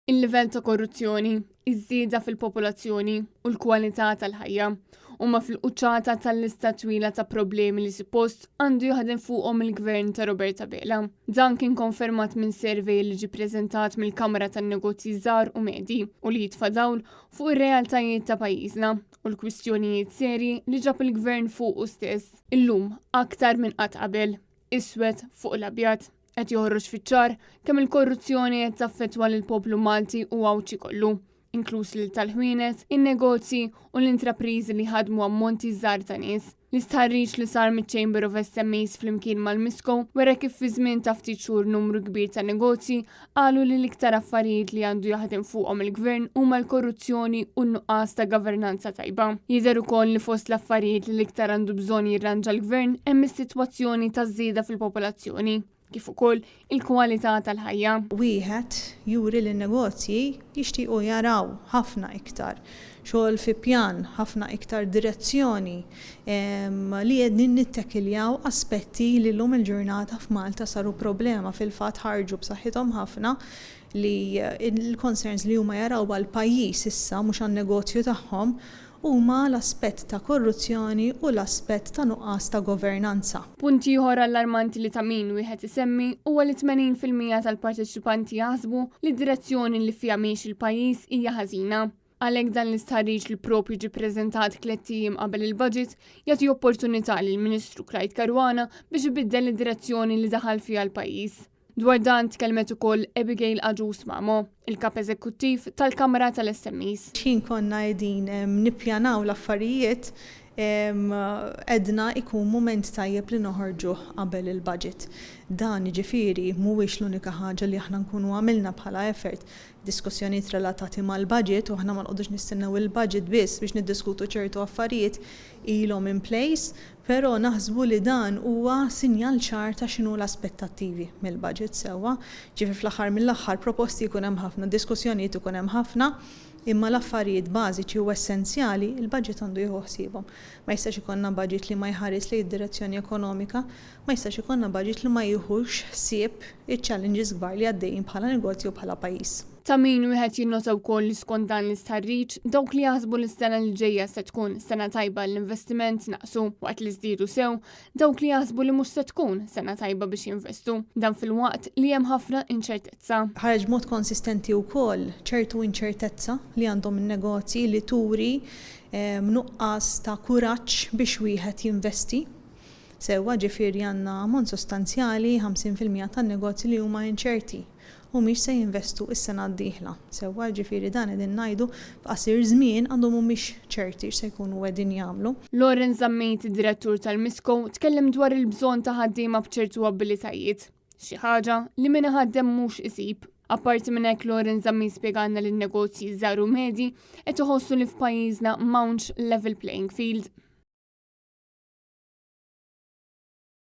Il-livell ta' korruzzjoni, iż-żieda fil-popolazzjoni u l-kwalità tal-ħajja huma fil-quċċata tal-lista twila ta' problemi li suppost għandu jaħdem fuqhom il-gvern ta' Roberta Bela. Dan kien konfermat minn survey li ġie ppreżentat mill-Kamra tan-Negozji Żgħar u Medji u li jitfa' dawl fuq ir-realtajiet ta' pajjiżna u l-kwistjonijiet serji li ġab il-gvern fuqu stess. Illum aktar minn qatt qabel, iswed fuq l-abjad. Qed joħroġ fiċ-ċar kemm il-korruzzjoni qed taffettwa lill-poplu Malti u għawċi kollu, inkluż lil tal-ħwienet, in-negozji u l-intrapriżi li ħadmu ammonti żgħar ta' nies. L-istħarriġ li sar mill-Chamber of SMEs flimkien mal-Misko wera kif fi żmien ta' ftit xhur numru kbir ta' negozji qalu li l-iktar affarijiet li għandu jaħdem fuqhom il-gvern huma l-korruzzjoni u n-nuqqas ta' governanza tajba. Jidher ukoll li fost l-affarijiet li l-iktar għandu bżonn jirranġa l-gvern hemm is-sitwazzjoni ta' żieda fil-popolazzjoni, kif ukoll il-kwalità tal-ħajja. Wieħed juri li n-negozji jixtiequ jaraw ħafna iktar xogħol fi pjan, ħafna iktar direzzjoni li qegħdin nittekiljaw aspetti li llum il-ġurnata f'Malta saru problema fil-fatt ħarġu b'saħħithom ħafna li l-concerns li huma jaraw għall-pajjiż issa mhux għan-negozju tagħhom huma l-aspett ta' korruzzjoni u l-aspett ta' nuqqas ta' governanza. Punt ieħor allarmanti li ta' min wieħed isemmi huwa li 80% tal-parteċipanti jaħsbu li d-direzzjoni li fiha miex il-pajjiż hija ħażina. Għalhekk dan l-istħarriġ li propju ġie ppreżentat 3 ijiem qabel il-budget jagħti opportunità lill-Ministru Clyde Caruana biex ibiddel id-direzzjoni li daħal fiha l-pajjiż. Dwar dan tkellmet ukoll Abigail Aġus Mamo, il-kap eżekuttiv tal-Kamra tal-SMEs. Xin konna qegħdin nippjanaw l-affarijiet edna ikun mument tajjeb li noħorġu qabel il-budget. Dan jiġifieri mhuwiex l-unika ħaġa li aħna nkunu għamilna bħala effort. Diskussjonijiet relatati mal-budget u aħna ma nqogħdux nistennew il-budget biss biex niddiskutu ċertu affarijiet ilhom in place, però naħsbu li dan huwa sinjal ċar ta' x'inhu l-aspettattivi mill-budget sewwa. Ġifi fl-aħħar mill-aħħar proposti jkun hemm ħafna, diskussjonijiet ikun hemm ħafna, imma l-affarijiet bażiċi u essenzjali il-budget għandu jieħu ħsiebhom. Ma jistax ikollna budget li ma jħares lejn id-direzzjoni ekonomika, ma jistax ikollna budget li ma jieħux ħsieb iċ-challenges kbar li għaddejjin bħala negozju bħala pajjiż. Ta' min wieħed jinnota wkoll li skont dan l-istħarriġ dawk li jaħsbu l-sena li ġejja se tkun sena tajba l-investiment naqsu waqt li żdiedu sew, dawk li jaħsbu li mhux se tkun sena tajba biex jinvestu. Dan fil-waqt li hemm ħafna inċertezza. Ħareġ mod konsistenti wkoll ċertu inċertezza li għandhom in-negozji li turi nuqqas ta' kuraġġ biex wieħed jinvesti. Sewwa ġifieri għandna ammont sostanzjali 50% tan-negozji li huma inċerti u mhix se jinvestu is-sena d-dieħla. Sewwa ġifieri dan qegħdin ngħidu f'qasir żmien għandhom mhumiex ċerti x'se jkunu qegħdin jagħmlu. Lauren Zammejt, id-direttur tal-Misko, tkellem dwar il-bżonn ta' ħaddiema b'ċertu abilitajiet. Xi ħaġa li min iħaddem mhux isib. Apparti minn hekk Lauren Zammejt spjegana lin negozji żgħar u medji qed iħossu li f'pajjiżna m'hawnx level playing field.